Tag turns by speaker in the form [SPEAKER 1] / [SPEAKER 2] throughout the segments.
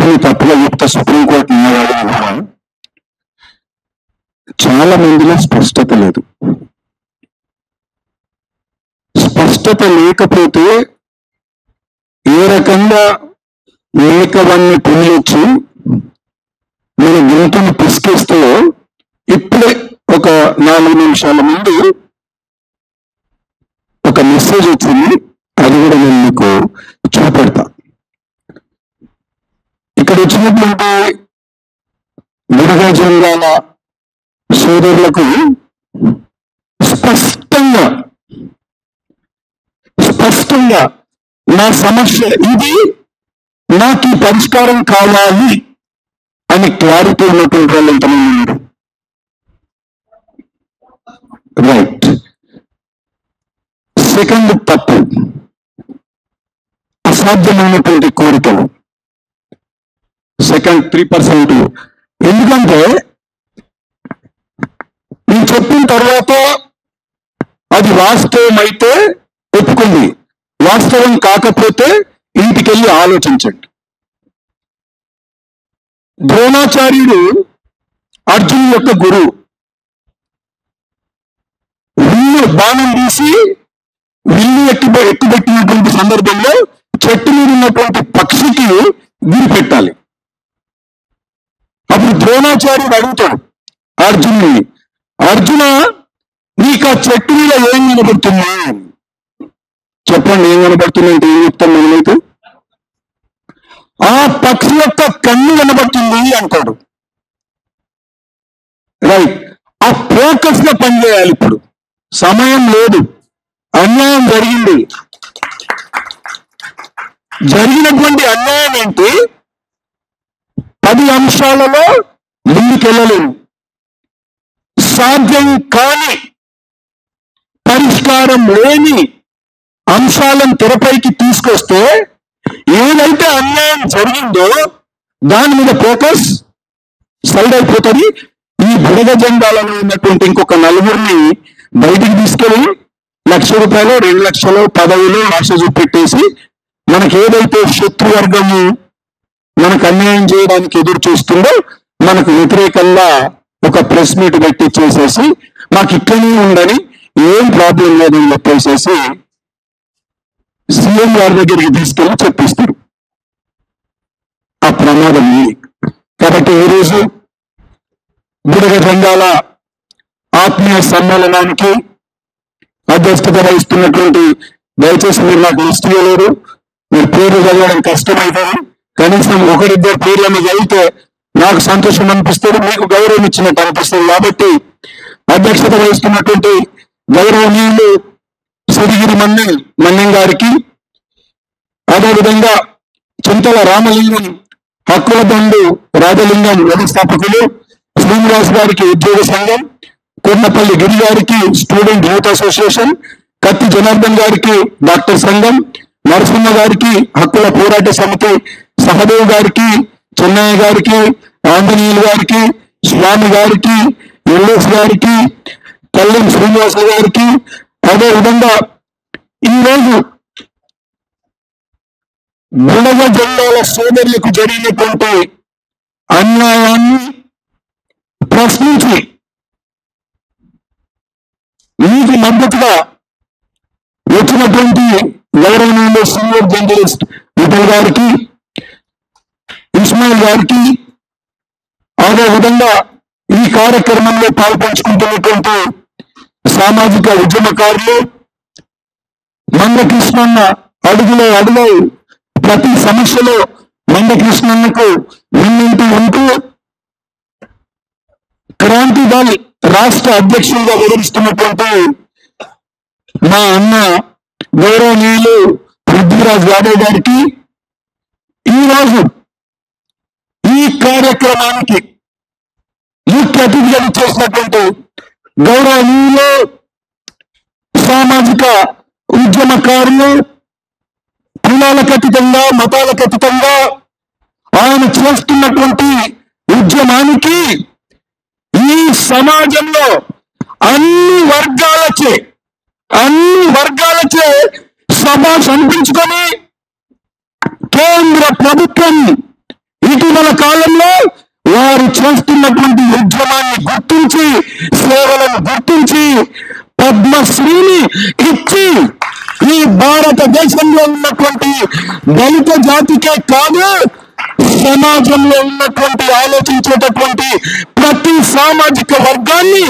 [SPEAKER 1] తీర్పుని తప్పుగా చెప్తే సుప్రీంకోర్టు న్యాయవాదులు కూడా చాలా మందిలో స్పష్టత లేదు. స్పష్టత లేకపోతే ఏ రకంగా మేకవన్నీ పొందొచ్చు మన గొంతును పిసికేస్తూ ఇప్పుడే ఒక 4 నిమిషాల ముందు ఒక మెసేజ్ వచ్చింది. అది కూడా నేను మీకు చూపెడతా. ఇక్కడ వచ్చినటువంటి బుడగ జంగాల సోదరులకు స్పష్టంగా నా సమస్య ఇది, నాకు ఈ పరిష్కారం కావాలి అని క్లారిటీ ఉన్నటువంటి వాళ్ళు ఎంతమంది ఉన్నారు? రైట్. సెకండ్ తప్పు, అసాధ్యమైనటువంటి కోరికలు. సెకండ్ 3%. ఎందుకంటే నేను చెప్పిన తర్వాత అది వాస్తవం అయితే ఒప్పుకుంది, వాస్తవం కాకపోతే ఇంటికెళ్ళి ఆలోచించండి. ద్రోణాచార్యుడు అర్జున్ యొక్క గురువు. విల్లు బాణం తీసి విల్లు ఎక్కుబెట్టినటువంటి సందర్భంలో చెట్టు మీద ఉన్నటువంటి పక్షికి గురి పెట్టాలి. అప్పుడు ద్రోణాచార్యుడు అడుగుతాడు అర్జునుని, అర్జున నీకు ఆ చెట్టు మీద ఏం కనబడుతున్నా? చెప్పండి, ఏం కనబడుతుందంటే ఏం చెప్తాను నేనైతే? ఆ పక్షి యొక్క కన్ను కనబడుతుంది అంటాడు. రైట్. ఆ ఫోకస్ గా పనిచేయాలి. ఇప్పుడు సమయం లేదు, అన్యాయం జరిగింది. జరిగినటువంటి అన్యాయం ఏంటి? 10 అంశాలలో ముందుకెళ్ళలేము. సాధ్యం కాని, పరిష్కారం లేని అంశాలను తెరపైకి తీసుకొస్తే ఏదైతే అన్యాయం జరిగిందో దాని మీద ఫోకస్ సైడ్ అయిపోతుంది. ఈ బుడగ జెండాలలో ఉన్నటువంటి ఇంకొక 4 బయటికి తీసుకెళ్ళి 1,00,000 రూపాయలు 2 లక్షలు పదవులు ఆశ చూపెట్టేసి మనకి ఏదైతే శత్రువర్గము మనకు అన్యాయం చేయడానికి ఎదురు చూస్తుందో మనకు వ్యతిరేకంగా ఒక ప్రెస్ మీట్ పెట్టించేసేసి మాకు ఇక్కడనే ఉండని, ఏం ప్రాబ్లం లేదని చెప్పేసేసి సీఎం గారి దగ్గరికి తీసుకెళ్ళి చెప్పిస్తారు. ఆ ప్రమాదం ఉంది. కాబట్టి ఈ రోజు బుడగ జెండాల ఆత్మీయ సమ్మేళనానికి అధ్యక్షత వహిస్తున్నటువంటి, దయచేసి మీరు నాకు లిస్ట్ ఇవ్వలేరు, మీరు పేర్లు చదవడం కష్టమవుతుంది. కనీసం 1-2 పేర్లను చదివితే నాకు సంతోషం అనిపిస్తుంది, మీకు గౌరవం ఇచ్చినట్టు అనిపిస్తుంది. కాబట్టి అధ్యక్షత వహిస్తున్నటువంటి గౌరవనీయులు సిరిగిరి మన్యం గారికి, అదేవిధంగా చింతల రామలింగం హక్కుల బంధు రాజలింగం వ్యవస్థాపకులు, శ్రీనివాస్ గారికి ఉద్యోగ సంఘం, కొన్నపల్లి గిరి గారికి స్టూడెంట్ యూత్ అసోసియేషన్, కత్తి జనార్దన్ గారికి డాక్టర్ సంఘం, నరసింహ గారికి హక్కుల పోరాట సమితి, సహదేవ్ గారికి, చెన్నయ్య గారికి, ఆంజనేయులు గారికి, స్వామి గారికి, ఎల్ఎస్ గారికి, కళ్యాణ్ శ్రీనివాస గారికి, అదేవిధంగా ఈరోజు బుడగ జెండాల సోదరులకు జరిగినటువంటి అన్యాయాన్ని ప్రశ్నించి మీకు మద్దతుగా వచ్చినటువంటి గౌరవనీయులు సీనియర్ జర్నలిస్ట్ విఠల్ గారికి, ఇస్మాయిల్ గారికి, అదేవిధంగా ఈ కార్యక్రమంలో పాల్పంచుకుంటున్నటువంటి సామాజిక ఉద్యమకారులు, మందకృష్ణన్న అడుగులో అడుగు ప్రతి సమస్యలో మందకృష్ణన్నకు ముందుంటూ ఉంటూ క్రాంతి దళ్ రాష్ట్ర అధ్యక్షులుగా వివరిస్తున్నటువంటి మా అన్న గౌరవనీయులు పృథ్వీరాజ్ యాదవ్ గారికి, ఈరోజు ఈ కార్యక్రమానికి ముఖ్య అతిథిగా చేసినటువంటి గౌరవనీయులు సామాజిక ఉద్యమకారులు, కులాలకు అతీతంగా మతాలకు అతీతంగా ఆయన చేస్తున్నటువంటి ఉద్యమానికి ఈ సమాజంలో అన్ని వర్గాలచే సభ అనిపించుకొని కేంద్ర ప్రభుత్వం ఇటు కాలంలో వారు చేస్తున్నటువంటి ఉద్యమాన్ని గుర్తించి, సేవలను గుర్తించి పద్మశ్రీని ఇచ్చి ఈ భారతదేశంలో ఉన్నటువంటి దళిత జాతికే కాదు, సమాజంలో ఉన్నటువంటి ఆలోచించేటటువంటి ప్రతి సామాజిక వర్గాన్ని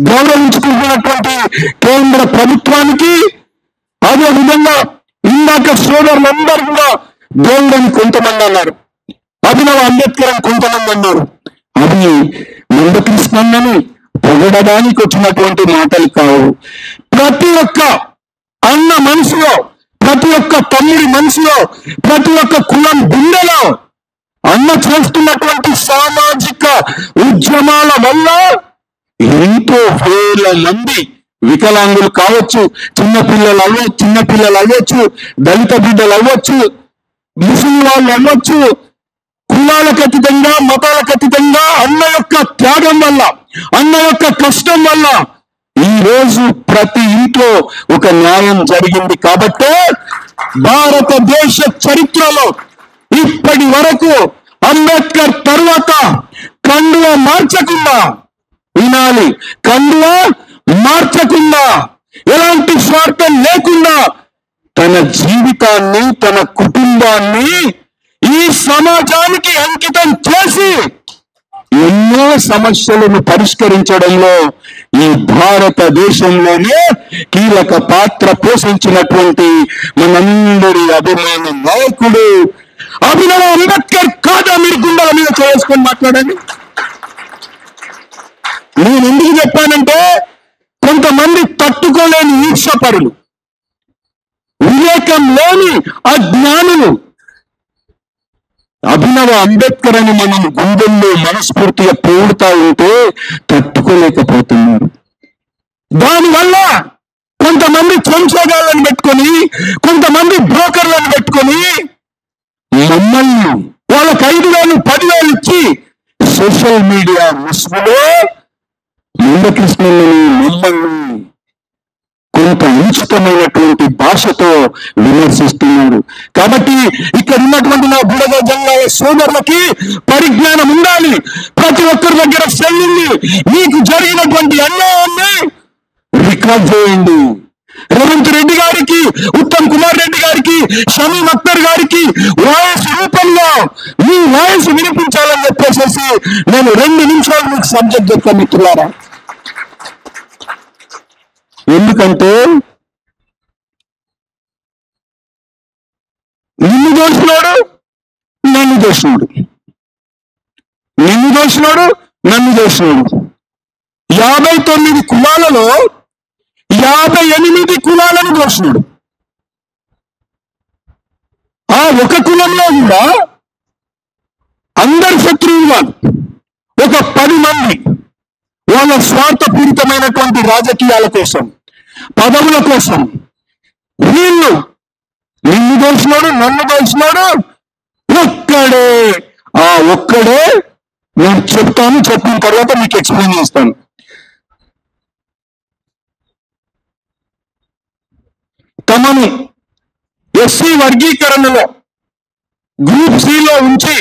[SPEAKER 1] గౌరవించుకుంటున్నటువంటి కేంద్ర ప్రభుత్వానికి, అదే విధంగా ఇందాక సోదరులందరూ కూడా దేవుడని కొంతమంది అన్నారు, అభినవ్ అంబేద్కర్ అని కొంతమంది అన్నారు. అది మందకృష్ణన్నని పొగడడానికి వచ్చినటువంటి మాటలు కావు. ప్రతి ఒక్క అన్న మనసులో, ప్రతి ఒక్క తమ్ముడి మనసులో, ప్రతి ఒక్క కులం గుండెలో అన్న చేస్తున్నటువంటి సామాజిక ఉద్యమాల వల్ల ఎంతో వేల మంది వికలాంగులు కావచ్చు, చిన్నపిల్లలు అవ్వచ్చు, దళిత బిడ్డలు అవ్వచ్చు, ముస్లిం వాళ్ళు అవ్వచ్చు, కులాలకు అతీతంగా, మతాలకు అతీతంగా అన్న యొక్క త్యాగం వల్ల, అన్న యొక్క కష్టం వల్ల ఈ రోజు ప్రతి ఇంట్లో ఒక న్యాయం జరిగింది. కాబట్టే భారతదేశ చరిత్రలో ఇప్పటి వరకు అంబేద్కర్ తరువాత కండువా మార్చకుండా, వినాలి, కండువా మార్చకుండా, ఎలాంటి స్వార్థం లేకుండా తన జీవితాన్ని, తన కుటుంబాన్ని ఈ సమాజానికి అంకితం చేసి ఎన్నో సమస్యలను పరిష్కరించడంలో ఈ భారతదేశంలోనే కీలక పాత్ర పోషించినటువంటి మనందరి అభిమాన నాయకుడు అభినవ్ అంబేద్కర్ కాదా? మీరు గుండెల మీద చేసుకొని మాట్లాడండి. నేను ఎందుకు చెప్పానంటే, కొంతమంది తట్టుకోలేని ఈర్ష్యపరులు, వివేకం లేని అజ్ఞానులు అభినవ్ అంబేద్కర్ అని మనం గుండెల్లో మనస్ఫూర్తిగా పోడుతా ఉంటే తట్టుకోలేకపోతున్నారు. దానివల్ల కొంతమంది చంచగాళ్ళని పెట్టుకొని, కొంతమంది బ్రోకర్లను పెట్టుకొని మమ్మల్ని వాళ్ళకి 5,000 10,000 ఇచ్చి సోషల్ మీడియా ముసుగులో మందకృష్ణుని మమ్మల్ని కొంత ఉచితమైనటువంటి భాషతో విమర్శిస్తున్నారు. కాబట్టి ఇక్కడ ఉన్నటువంటి నా బుడగ జంగాల సోదరులకి పరిజ్ఞానం ఉండాలి. ప్రతి ఒక్కరి దగ్గర సెల్ ఉంది. మీకు జరిగినటువంటి అన్యాయాన్ని రికార్డ్ చేయండి. రేవంత్ రెడ్డి గారికి, ఉత్తమ్ కుమార్ రెడ్డి గారికి, షమీం అఖ్తర్ గారికి వాయిస్ రూపంలో మీ వాయిస్ వినిపించాలని చెప్పేసి నేను 2 నిమిషాలు మీకు సబ్జెక్ట్ చెప్తాను మిత్రులారా. ఎందుకంటే నిన్ను దోషినోడు నన్ను దోషినోడు, నిన్ను దోషినోడు నన్ను దోషినోడు. 59 కులాలలో 58 కులాలను దోషినోడు. ఆ ఒక కులంలో కూడా అందరి శత్రువులు కాదు, ఒక 10 మంది వాళ్ళ స్వార్థపూరితమైనటువంటి రాజకీయాల కోసం, పదవుల కోసం వీళ్ళు నిన్ను దోషినోడు నన్ను దోషినోడు ఒక్కడే. ఆ ఒక్కడే నేను చెప్తాను, చెప్పిన తర్వాత మీకు ఎక్స్ప్లెయిన్ చేస్తాను. తమను ఎస్సీ వర్గీకరణలో గ్రూప్ సిలో ఉంచి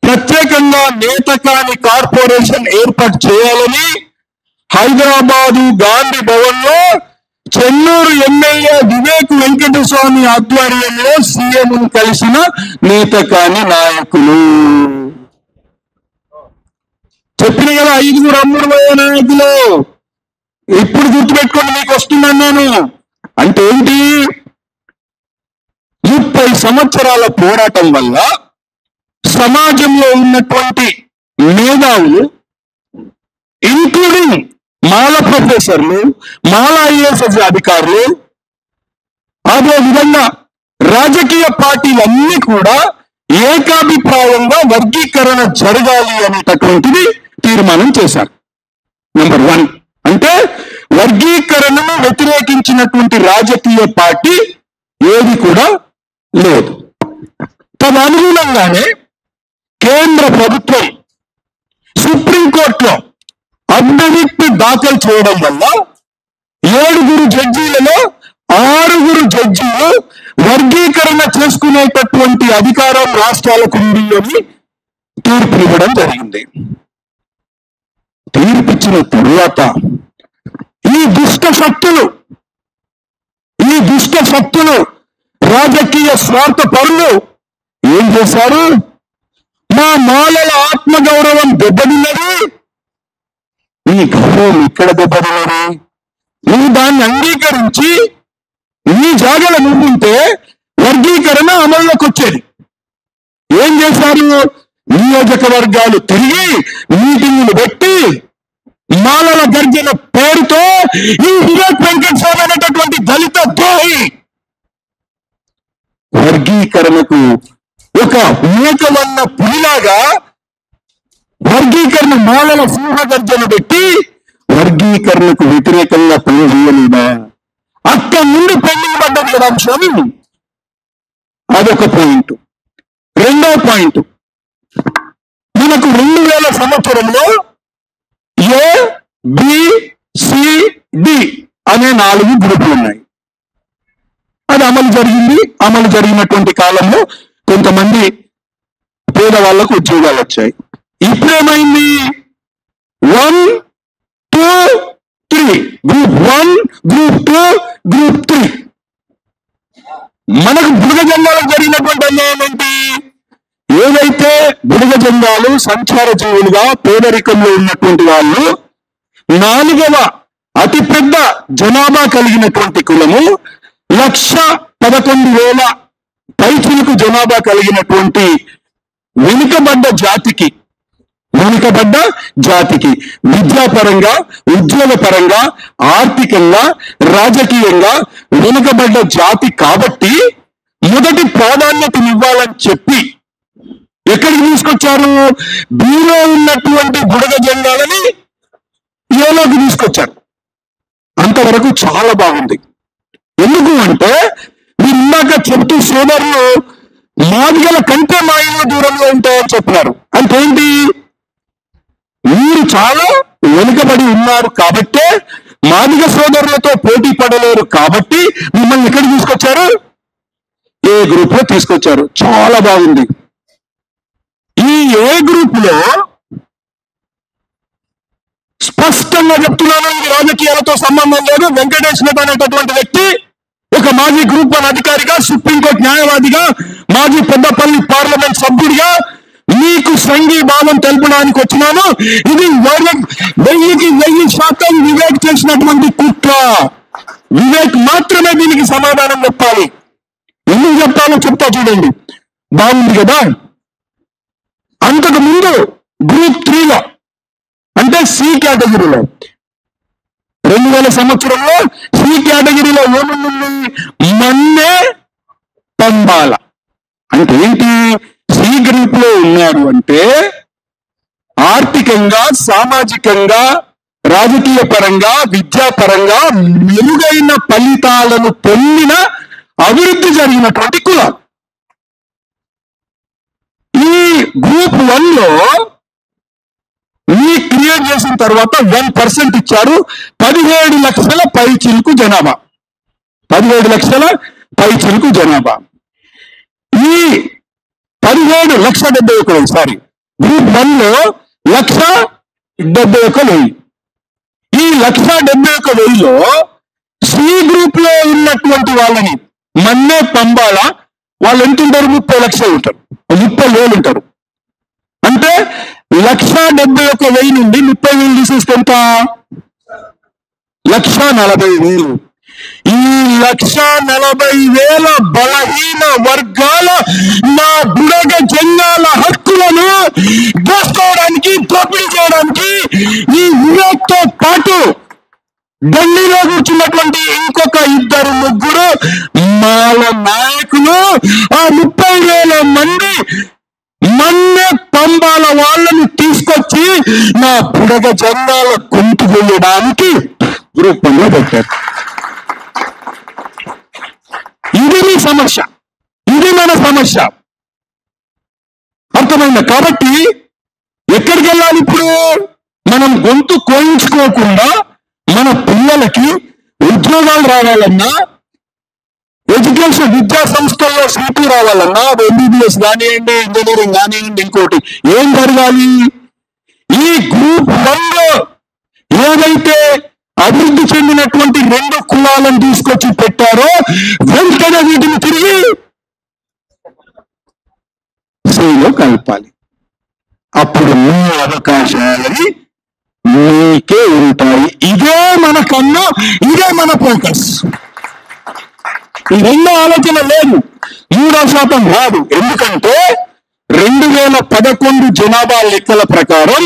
[SPEAKER 1] ప్రత్యేకంగా నేత కాని కార్పొరేషన్ ఏర్పాటు చేయాలని హైదరాబాదు గాంధీ భవన్ లో చెన్నూరు ఎమ్మెల్యే వివేక్ వెంకటస్వామి ఆధ్వర్యంలో సీఎం కలిసిన నేత కాని నాయకులు. చెప్పిన కదా 5 అమూల్యమైన నాయకులు. ఇప్పుడు గుర్తుపెట్టుకోండి, మీకు వస్తున్నాను నేను. అంటే ఏంటి? 30 సంవత్సరాల పోరాటం వల్ల సమాజంలో ఉన్నటువంటి మేధావులు, ఇంక్లూడింగ్ మాల ప్రొఫెసర్లు, మాల ఐఏఎస్ అధికారులు, అదే విధంగా రాజకీయ పార్టీలన్నీ కూడా ఏకాభిప్రాయంగా వర్గీకరణ జరగాలి అనేటటువంటిది తీర్మానం చేశారు. నెంబర్ 1 అంటే వర్గీకరణను వ్యతిరేకించినటువంటి రాజకీయ పార్టీ ఏది కూడా లేదు. తదనుగుణంగానే కేంద్ర ప్రభుత్వం సుప్రీంకోర్టులో అఫిడవిట్ దాఖలు చేయడం వల్ల 7 జడ్జీలలో 6 జడ్జీలు వర్గీకరణ చేసుకునేటటువంటి అధికారం రాష్ట్రాలకు ఉంది అని తీర్పు ఇవ్వడం జరిగింది. తీర్పిచ్చిన తరువాత ఈ దుష్ట శక్తులు రాజకీయ స్వార్థ పరులు ఏం చేశారు? మా మాలల ఆత్మగౌరవం దెబ్బతిన్నది. నీ గౌరవం ఇక్కడ దెబ్బతిన్నది. నువ్వు దాన్ని అంగీకరించి నీ జాగల ముందుంటే వర్గీకరణ అమల్లోకి వచ్చేది. ఏం చేశారు? నియోజకవర్గాలు తిరిగి మీటింగులు పెట్టి మాలల గర్జన పేరుతో ఈ వివేక్ వెంకటస్వామి అనేటటువంటి దళిత ద్రోహి వర్గీకరణకు ఒక మూకవన్న పులిలాగా వర్గీకరణ మాలల సింహ గర్జన పెట్టి వర్గీకరణకు వ్యతిరేకంగా పనిచేయలేదా? అక్కడి నుండి పెండింగ్ పడ్డది కదా అంశం. అదొక పాయింట్. రెండో పాయింట్, మనకు 2000 సంవత్సరంలో ఏ బి సి డి అనే 4 గ్రూపులు ఉన్నాయి. అది అమలు జరిగినటువంటి కాలంలో కొంతమంది పేదవాళ్లకు ఉద్యోగాలు వచ్చాయి. ఇప్పుడేమైంది? 1, 2, 3 గ్రూప్ 1, గ్రూప్ 2, గ్రూప్ 3. మనకు బుడగ జెండాలకు జరిగినటువంటి అన్యాయం ఏంటి? ఏదైతే బుడగ జెండాలు సంచార జీవులుగా పేదరికంలో ఉన్నటువంటి వాళ్ళు 4వ అతిపెద్ద జనాభా కలిగినటువంటి కులము 1,11,000 పైచిలకు జనాభా కలిగినటువంటి వెనుకబడ్డ జాతికి విద్యాపరంగా, ఉద్యోగపరంగా, ఆర్థికంగా, రాజకీయంగా వెనుకబడ్డ జాతి కాబట్టి మొదటి ప్రాధాన్యతనివ్వాలని చెప్పి ఎక్కడికి తీసుకొచ్చారు? బీలో ఉన్నటువంటి బుడగ జెండాలని ఏలోకి తీసుకొచ్చారు. అంతవరకు చాలా బాగుంది. ఎందుకు అంటే మీరు ఇందాక చెప్తూ సోదరులు మాదిగల కంటే మా ఇల్లు దూరంలో ఉంటాయని చెప్పినారు. అంటే ఏంటి? మీరు చాలా వెనుకబడి ఉన్నారు కాబట్టే మాదిగ సోదరులతో పోటీ పడలేరు కాబట్టి మిమ్మల్ని ఎక్కడికి తీసుకొచ్చారు? ఏ గ్రూప్ లో తీసుకొచ్చారు. చాలా బాగుంది. ఈ ఏ గ్రూప్ లో స్పష్టంగా చెప్తున్నాను, ఇది రాజకీయాలతో సంబంధం లేదు. వెంకటేష్ రెడ్డి అనేటటువంటి వ్యక్తి ఒక మాజీ గ్రూప్ 1 అధికారిగా, సుప్రీంకోర్టు న్యాయవాదిగా, మాజీ పెద్దపల్లి పార్లమెంట్ సభ్యుడిగా మీకు సంఘీభావం తెలపడానికి వచ్చినాను. ఇది 1000% వివేక్ చేసినటువంటి కుట్ర. వివేక్ మాత్రమే దీనికి సమాధానం చెప్పాలి. ఎందుకు చెప్తానో చెప్తా చూడండి. బాగుంది కదా? అంతకు ముందు గ్రూప్ 3లో అంటే సి కేటగిరీలో 2000 సంవత్సరంలో సి కేటగిరీలో ఏముంది? మన్నే పంబాల. అంటే ఏంటి? సి గ్రూప్ లో ఉన్నారు అంటే ఆర్థికంగా, సామాజికంగా, రాజకీయ పరంగా, విద్యాపరంగా మెరుగైన ఫలితాలను పొందిన అభివృద్ధి జరిగినటువంటి కులాలు. ఈ గ్రూప్ 1లో మీ క్రియేట్ చేసిన తర్వాత 1% ఇచ్చారు. 17 లక్షల పైచిలుకు జనాభా. 17 లక్షల పైచిలుకు జనాభా. ఈ 17,71,000 సారీ గ్రూప్ 1లో 1,71,000. ఈ 1,71,000లో సి గ్రూప్ లో ఉన్నటువంటి వాళ్ళని మన్నే పంబాల వాళ్ళు ఎంత ఉంటారు? 30 లక్షలు ఉంటారు, 30,000 ఉంటారు. అంటే 1,71,000 నుండి 30,000 తీసేస్తే ఎంత? 1,40,000. ఈ 1,40,000 బలహీన వర్గాల నా బుడగ జెండాల హక్కులను దోసుకోవడానికి, దోపిడీ చేయడానికి ఈ వివేక్ తో పాటు ఢిల్లీలో కూర్చున్నటువంటి ఇంకొక 2-3 మాల నాయకులు ఆ 30,000 మంది మన్నే పంబాల వాళ్ళని తీసుకొచ్చి నా బుడగ జెండాల గొంతు వేయడానికి గ్రూప్ 1లో పెట్టారు. ఇది మీ సమస్య, ఇది మన సమస్య. అర్థమైందా? కాబట్టి ఎక్కడికి వెళ్ళాలి ఇప్పుడు? మనం గొంతు కోయించుకోకుండా మన పిల్లలకి ఉద్యోగాలు రావాలన్నా, ఎడ్యుకేషన్ విద్యా సంస్థల్లో సీటు రావాలన్నా ఎంబీబీఎస్ కానివ్వండి, ఇంజనీరింగ్ కానివ్వండి, ఇంకోటి ఏం జరగాలి? ఈ గ్రూప్ 1లో ఏదైతే అభివృద్ధి చెందినటువంటి 2 కులాలను తీసుకొచ్చి పెట్టారో వెంటనే వీటిని తిరిగి సేలో కలపాలి. అప్పుడు మీ అవకాశాలని మీకే ఉంటాయి. ఇదే మన కన్నా, ఇదే మన ఫోకస్. ఈ రెండో ఆలోచన లేదు, 3% రాదు. ఎందుకంటే 2011 జనాభా లెక్కల ప్రకారం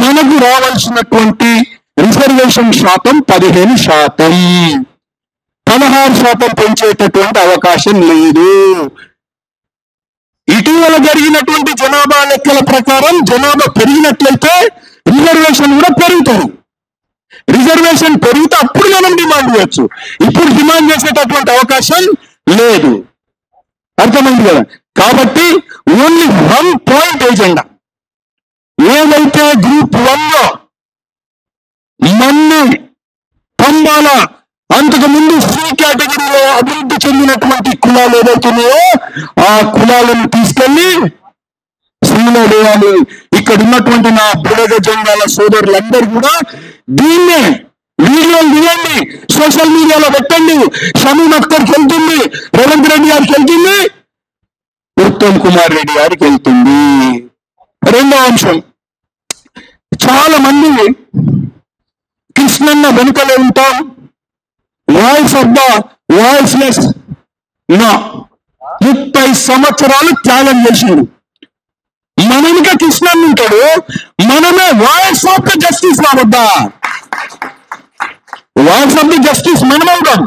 [SPEAKER 1] మనకు రావాల్సినటువంటి రిజర్వేషన్ శాతం 15%. 16% పెంచేటటువంటి అవకాశం లేదు. ఇటీవల జరిగినటువంటి జనాభా లెక్కల ప్రకారం జనాభా పెరిగినట్లయితే రిజర్వేషన్ కూడా పెరుగుతాయి. రిజర్వేషన్ పెరిగితే అప్పుడు మనం డిమాండ్ చేయొచ్చు. ఇప్పుడు డిమాండ్ చేసేటటువంటి అవకాశం లేదు. అర్థమైంది కదా? కాబట్టి ఓన్లీ 1 పాయింట్ ఏజెండా. ఏదైతే గ్రూప్ 1లో మన్ని, పంబాల, అంతకు ముందు సి కేటగిరీలో అభివృద్ధి చెందినటువంటి కులాలు ఏదైతున్నాయో ఆ కులాలను తీసుకెళ్లి సీలో వేయాలి. ఇక్కడ ఉన్నటువంటి నా బుడగ జంగాల సోదరులందరూ కూడా దీన్నే వీడియోలు తీయండి, సోషల్ మీడియాలో పెట్టండి. షమీన్ అఖ్తర్కి వెళ్తుంది, రేవంత్ రెడ్డి గారికి వెళ్తుంది, ఉత్తమ్ కుమార్ రెడ్డి గారికి వెళ్తుంది. రెండో అంశం, చాలా మంది కృష్ణన్న వెనుకలే ఉంటాం, వాయిస్ ఆఫ్ ద వాయిస్లెస్. 30 సంవత్సరాలు త్యాగం చేసిండు. మనమిక కృష్ణన్ ఉంటాడు, మనమే వాయిస్ ఆఫ్ ద జస్టిస్ రావద్దా? వాయిస్ ఆఫ్ ది జస్టిస్ మనం అవుదాం,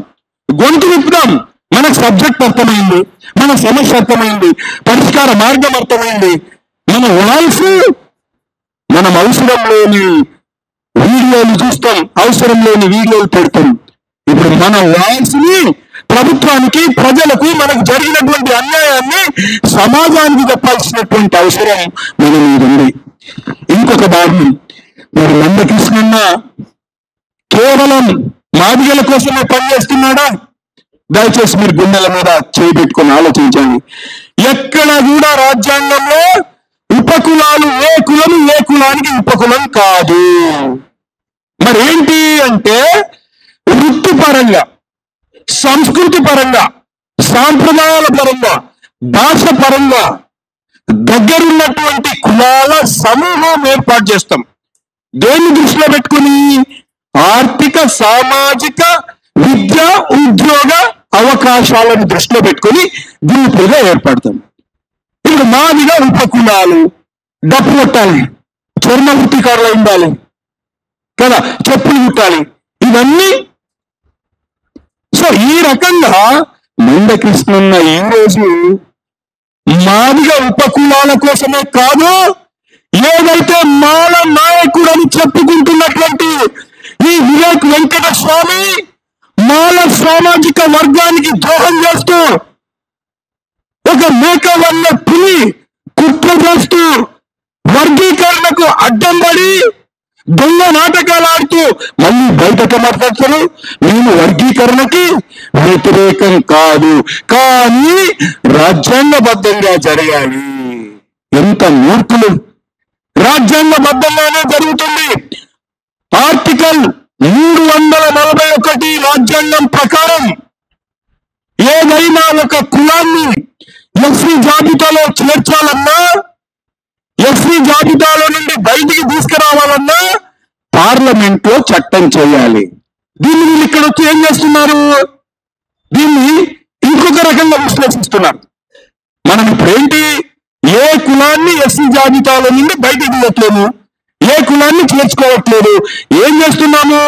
[SPEAKER 1] గొంతు విప్పుదాం. మనకు సబ్జెక్ట్ అర్థమైంది, మన సమస్య అర్థమైంది, పరిష్కార మార్గం అర్థమైంది. మన వాయిస్ మనం అవసరం లేని వీడియోలు చూస్తాం, అవసరం లేని వీడియోలు పెడతాం. ఇప్పుడు మన వాయిస్ ని ప్రభుత్వానికి, ప్రజలకు, మనకు జరిగినటువంటి అన్యాయాన్ని సమాజానికి చెప్పాల్సినటువంటి అవసరం మన మీద ఉంది. ఇంకొక భాగం, మరి నందకృష్ణన్న కేవలం మాదిగల కోసమే పనిచేస్తున్నాడా? దయచేసి మీరు గుండెల మీద చేయి పెట్టుకొని ఆలోచించండి. ఎక్కడ కూడా రాజ్యాంగంలో ఉపకులాలు ఏ కులం ఏ కులానికి ఉపకులం కాదు. మరి ఏంటి అంటే వృత్తిపరంగా, సంస్కృతి పరంగా, సాంప్రదాయాల పరంగా, భాష పరంగా దగ్గరున్నటువంటి కులాల సమూహం ఏర్పాటు చేస్తాం. దేన్ని దృష్టిలో పెట్టుకుని? ఆర్థిక, సామాజిక, విద్య, ఉద్యోగ అవకాశాలను దృష్టిలో పెట్టుకుని గ్రూపులుగా ఏర్పడతాం. ఇప్పుడు మాదిగా ఉపకులాలు, డప్పు కొట్టాలి, చర్మ వృత్తికారులు ఉండాలి కదా, చెప్పులు కుట్టాలి, ఇవన్నీ. సో ఈ రకంగా నందకృష్ణన్న ఈ రోజు మాదిగా ఉపకులాల కోసమే కాదు, ఏదైతే మాల నాయకుడు అని చెప్పుకుంటున్నటువంటి ఈ వివేక్ వెంకట స్వామి మాల సామాజిక వర్గానికి ద్రోహం చేస్తూ, ఒక మేక వల్ల పులి కుట్ర చేస్తూ, వర్గీకరణకు అడ్డం పడి దొంగ నాటకాలు ఆడుతూ మళ్ళీ బయటకు మాట్లాడతారు. మేము వర్గీకరణకి వ్యతిరేకం కాదు, కానీ రాజ్యాంగబద్ధంగా జరగాలి. ఎంత మూర్ఖులు! రాజ్యాంగబద్ధంగానే జరుగుతుంది. ఆర్టికల్ 341 రాజ్యాంగం ప్రకారం ఏదైనా ఒక కులాన్ని ఎస్సీ జాబితాలో చేర్చాలన్నా, ఎస్సీ జాబితాలో నుండి బయటికి తీసుకురావాలన్నా పార్లమెంట్ లో చట్టం చేయాలి. దీన్ని వీళ్ళు ఇక్కడ వచ్చి ఏం చేస్తున్నారు? దీన్ని ఇంకొక రకంగా విశ్లేషిస్తున్నారు. మనం ఇప్పుడేంటి, ఏ కులాన్ని ఎస్సీ జాబితాలో నుండి బయటికి తీయట్లేము, ఏ కులాన్ని చేర్చుకోవట్లేదు. ఏం చేస్తున్నాము?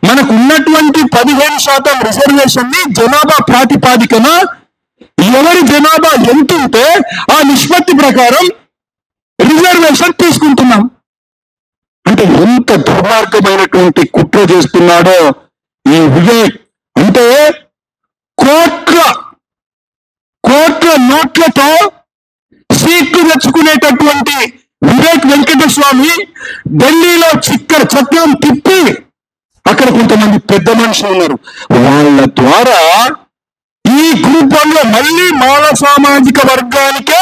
[SPEAKER 1] మనకు ఉన్నటువంటి 15% రిజర్వేషన్ ని జనాభా ప్రాతిపాదికన ఎవరి జనాభా ఎంత ఉంటే ఆ నిష్పత్తి ప్రకారం రిజర్వేషన్ తీసుకుంటున్నాం. అంటే ఎంత దుర్మార్గమైనటువంటి కుట్ర చేస్తున్నాడో ఈ వివేక్. అంటే కోట్ల నోట్లతో సీట్లు తెచ్చుకునేటటువంటి వివేక్ వెంకటస్వామి ఢిల్లీలో చక్రం తిప్పి, అక్కడ కొంతమంది పెద్ద మనుషులు ఉన్నారు, వాళ్ళ ద్వారా ఈ గ్రూప్ 1 లో మళ్ళీ మాల సామాజిక వర్గానికే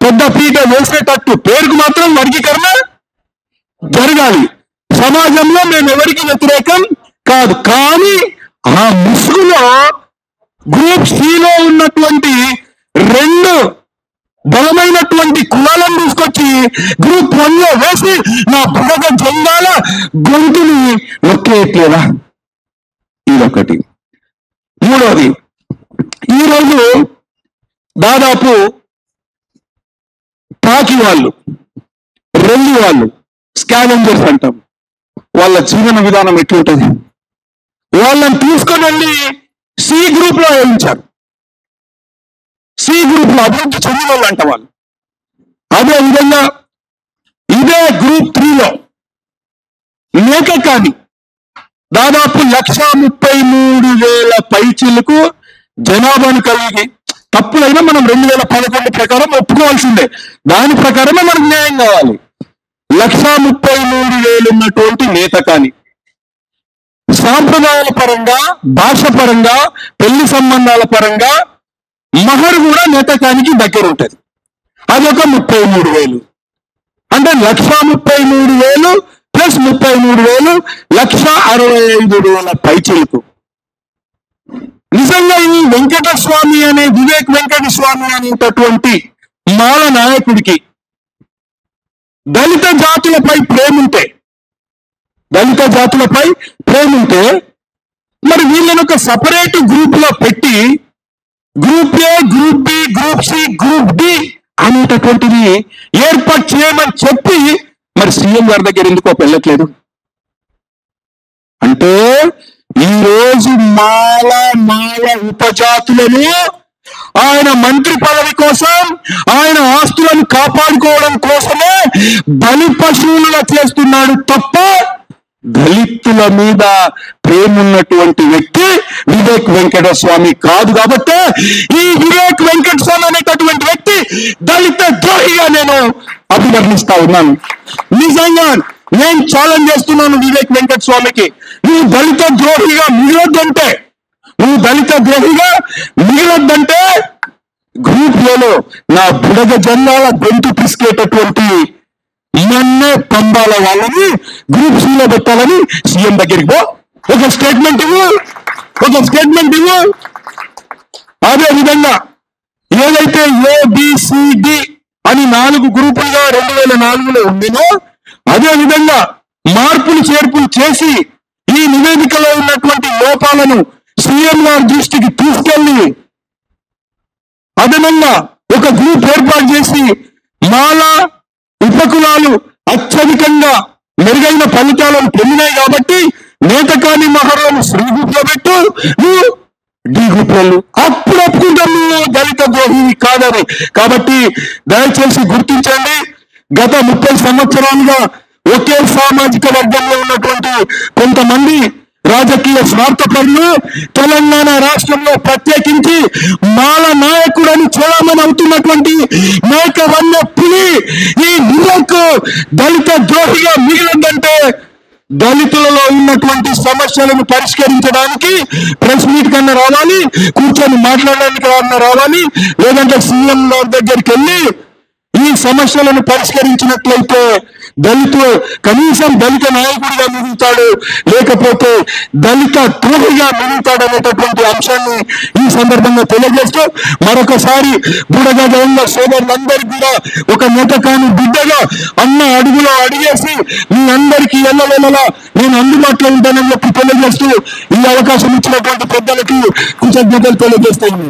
[SPEAKER 1] పెద్ద పీట వేసేటట్టు పేరుకు మాత్రం వర్గీకరణ జరగాలి. సమాజంలో మేము ఎవరికి వ్యతిరేకం కాదు, కానీ ఆ ముసుగులో గ్రూప్ సిలో ఉన్నటువంటి 2 బలమైనటువంటి కులాలను తీసుకొచ్చి గ్రూప్ 1 లో వేసి నా బుడగ జెండాల గొంతుని నొక్కేయట్లేదా? ఇదొకటి. మూడవది, ఈరోజు దాదాపు టాకి వాళ్ళు, రెల్లి వాళ్ళు, స్కావెంజర్స్ అంటాం, వాళ్ళ జీవన విధానం ఎట్లుంటది? వాళ్ళని తీసుకొని వెళ్ళి సి గ్రూప్ లో వేయించారు. సి గ్రూప్ లో అభివృద్ధి చెందిన వాళ్ళు అంట వాళ్ళు. అదే విధంగా ఇదే గ్రూప్ 3 లో లేక కానీ దాదాపు 1,33,000 పైచిలకు జనాభాను కలిగి, తప్పులైనా మనం 2011 ప్రకారం ఒప్పుకోవాల్సిందే, దాని ప్రకారమే మనకు న్యాయం కావాలి. 1,33,000 ఉన్నటువంటి నేత కానీ సాంప్రదాయాల పరంగా, భాష పరంగా, పెళ్లి సంబంధాల పరంగా మహర్ కూడా నేతకానికి దగ్గర ఉంటుంది. అదొక 33,000. అంటే 1,33,000 ప్లస్ 33,000 1,65,000 పైచిలకు. నిజంగా ఈ వెంకటస్వామి అనే వివేక్ వెంకటస్వామి అనేటటువంటి మాల నాయకుడికి దళిత జాతులపై ప్రేమ ఉంటే మరి వీళ్ళని ఒక సపరేట్ గ్రూప్ లో పెట్టి group A, group B, group C, group D అనేటటువంటిది ఏర్పాటు చేయమని చెప్పి మరి సీఎం గారి దగ్గర ఎందుకో వెళ్ళట్లేదు? అంటే ఈరోజు మాల ఉపజాతులను ఆయన మంత్రి పదవి కోసం, ఆయన ఆస్తులను కాపాడుకోవడం కోసమే బలి పశువులుగా చేస్తున్నాడు తప్ప దళితుల మీద ప్రేమ ఉన్నటువంటి వ్యక్తి వివేక్ వెంకటస్వామి కాదు. కాబట్టి ఈ వివేక్ వెంకటస్వామి అనేటటువంటి వ్యక్తి దళిత ద్రోహిగా నేను అభివర్ణిస్తా ఉన్నాను. నిజంగా నేను ఛాలెంజ్ చేస్తున్నాను వివేక్ వెంకటస్వామికి, నువ్వు దళిత ద్రోహిగా మిగలొద్దంటే గ్రూప్ ఏలో నా బుడగ జెండాల గొంతు పిసికేటటువంటి ఇవన్నీ పంబాల వాళ్ళని గ్రూప్ సిలో పెట్టాలని సీఎం దగ్గరికి పో, ఒక స్టేట్మెంట్ ఇవ్వు. అదే విధంగా ఏదైతే ఏబిసిడి అని 4 గ్రూపులుగా 2004లో ఉండినో అదే విధంగా మార్పులు చేర్పులు చేసి ఈ నివేదికలో ఉన్నటువంటి లోపాలను సీఎం గారి దృష్టికి తీసుకెళ్లి అదనంగా ఒక గ్రూప్ ఏర్పాటు చేసి మాల ఉపకులాలు అత్యధికంగా మెరుగైన ఫలితాలను పొందినాయి కాబట్టి నేతకాని మహర్లను శ్రీ గ్రూప్ లో పెట్టు, నువ్వు డి గ్రూప్ వాళ్ళు, అప్పుడు ఒప్పుకుంటాం నువ్వు దళిత ద్రోహి కాదని. కాబట్టి దయచేసి గుర్తించండి, గత 30 సంవత్సరాలుగా ఒకే సామాజిక వర్గంలో ఉన్నటువంటి కొంతమంది రాజకీయ స్వార్థపరులు తెలంగాణ రాష్ట్రంలో ప్రత్యేకించి మాల నాయకుడని చలామణి అవుతున్నటువంటి మేకవన్న పులి ఈ నిజకు దళిత ద్రోహిగా మిగిలిందంటే దళితులలో ఉన్నటువంటి సమస్యలను పరిష్కరించడానికి ప్రెస్ మీట్ కన్నా రావాలి, కూర్చొని మాట్లాడడానికి రావాలి, లేదంటే సీఎం దగ్గరికి వెళ్ళి ఈ సమస్యలను పరిష్కరించినట్లయితే కనీసం దళిత నాయకుడిగా మిగులుతాడు, లేకపోతే దళిత ద్రోహిగా మిగులుతాడు అనేటటువంటి అంశాన్ని ఈ సందర్భంగా తెలియజేస్తూ మరొకసారి బుడగ జెండా సోదరులందరికీ కూడా ఒక నేతకాని బిడ్డగా అన్న అడుగులో అడిగేసి మీ అందరికీ ఎల్లవేళలా నేను అందుబాటులో ఉంటానని చెప్పి తెలియజేస్తూ ఈ అవకాశం ఇచ్చినటువంటి పెద్దలకి కృతజ్ఞతలు తెలియజేస్తాను.